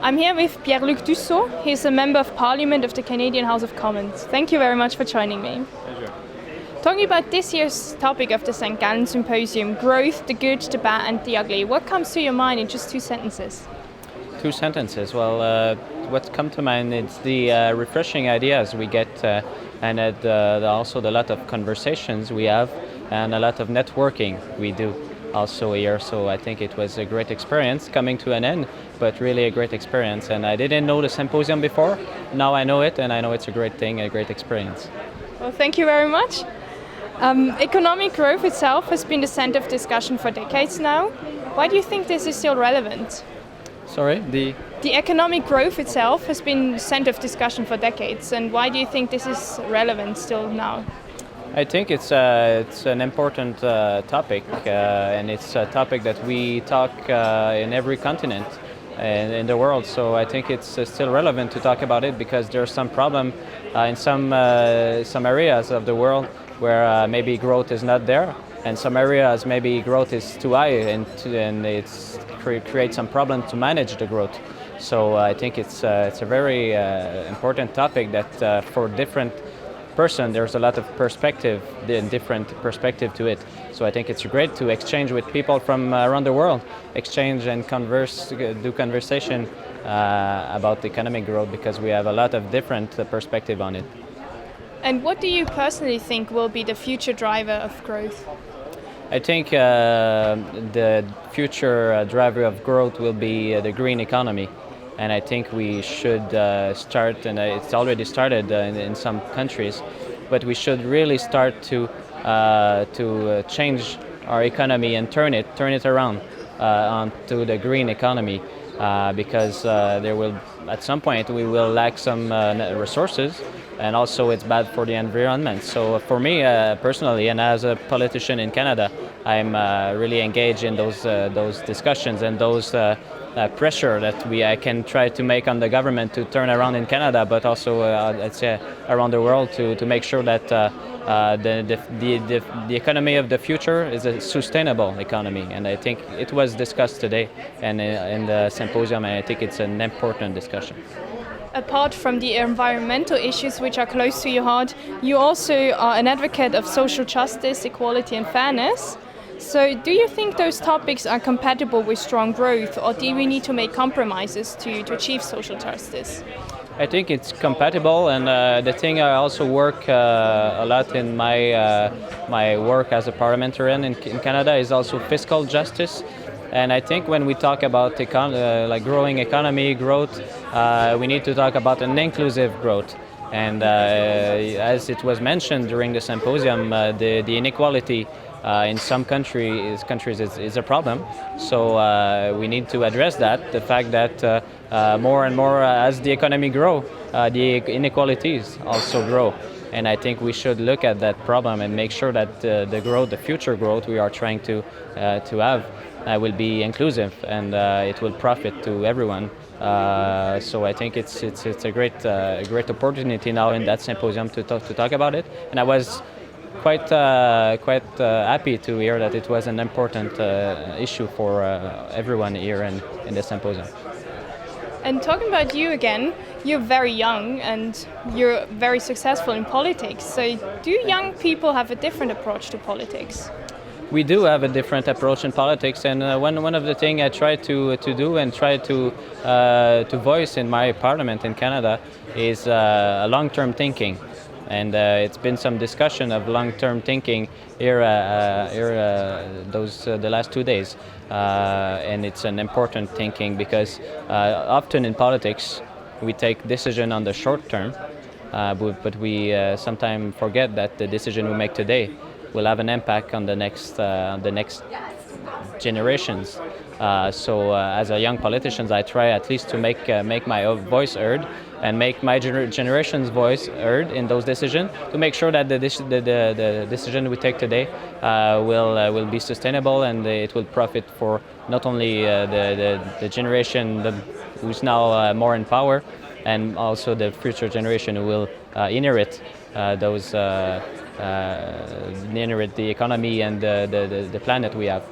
I'm here with Pierre Luc Dusseault. He's a Member of Parliament of the Canadian House of Commons. Thank you very much for joining me. Pleasure. Talking about this year's topic of the St. Gallen Symposium, growth, the good, the bad and the ugly, what comes to your mind in just 2 sentences? 2 sentences. Well, what comes to mind is the refreshing ideas we get and also the lot of conversations we have and a lot of networking we do also here. So I think it was a great experience coming to an end, but really a great experience. And I didn't know the symposium before. Now I know it, and I know it's a great thing, a great experience. Well, thank you very much. Economic growth itself has been the center of discussion for decades now. Why do you think this is still relevant? Sorry, The economic growth itself has been the center of discussion for decades, and why do you think this is relevant still now? I think it's an important topic, and it's a topic that we talk in every continent in the world. So I think it's still relevant to talk about it because there's some problem in some areas of the world where maybe growth is not there, and some areas maybe growth is too high, and it's create some problem to manage the growth. So I think it's a very important topic that for different person there's a lot of perspective, different perspective to it. So I think it's great to exchange with people from around the world, exchange and do conversation about economic growth because we have a lot of different perspective on it. And what do you personally think will be the future driver of growth? I think the future driver of growth will be the green economy. And I think we should start, and it's already started in some countries, but we should really start to change our economy and turn it around onto the green economy, because there will, at some point, we will lack some resources, and also it's bad for the environment. So for me personally, and as a politician in Canada, I'm really engaged in those discussions and those pressure that I can try to make on the government to turn around in Canada, but also I'd say around the world to make sure that the economy of the future is a sustainable economy. And I think it was discussed today and in the symposium, and I think it's an important discussion. Apart from the environmental issues which are close to your heart, you also are an advocate of social justice, equality and fairness. So do you think those topics are compatible with strong growth, or do we need to make compromises to achieve social justice? I think it's compatible, and the thing I also work a lot in my work as a parliamentarian in Canada is also fiscal justice. And I think when we talk about like growing economy growth, we need to talk about an inclusive growth. And as it was mentioned during the symposium, the inequality in some countries is a problem. So we need to address that. The fact that more and more as the economy grow, the inequalities also grow. And I think we should look at that problem and make sure that the future growth we are trying to have will be inclusive, and it will profit to everyone. So I think it's a great opportunity now in that symposium to talk about it. And I was quite happy to hear that it was an important issue for everyone here in the symposium. And talking about you again, you're very young and you're very successful in politics. So do young people have a different approach to politics? We do have a different approach in politics, and one of the things I try to do and try to voice in my parliament in Canada is long-term thinking. And it's been some discussion of long-term thinking here the last 2 days, and it's an important thinking because often in politics we take decision on the short term, but we sometimes forget that the decision we make today will have an impact on the next generations. So as a young politician, I try at least to make my voice heard and make my generation's voice heard in those decisions to make sure that the decision we take today will be sustainable, and it will profit for not only the generation who's now more in power, and also the future generation who will inherit the economy and the planet we have.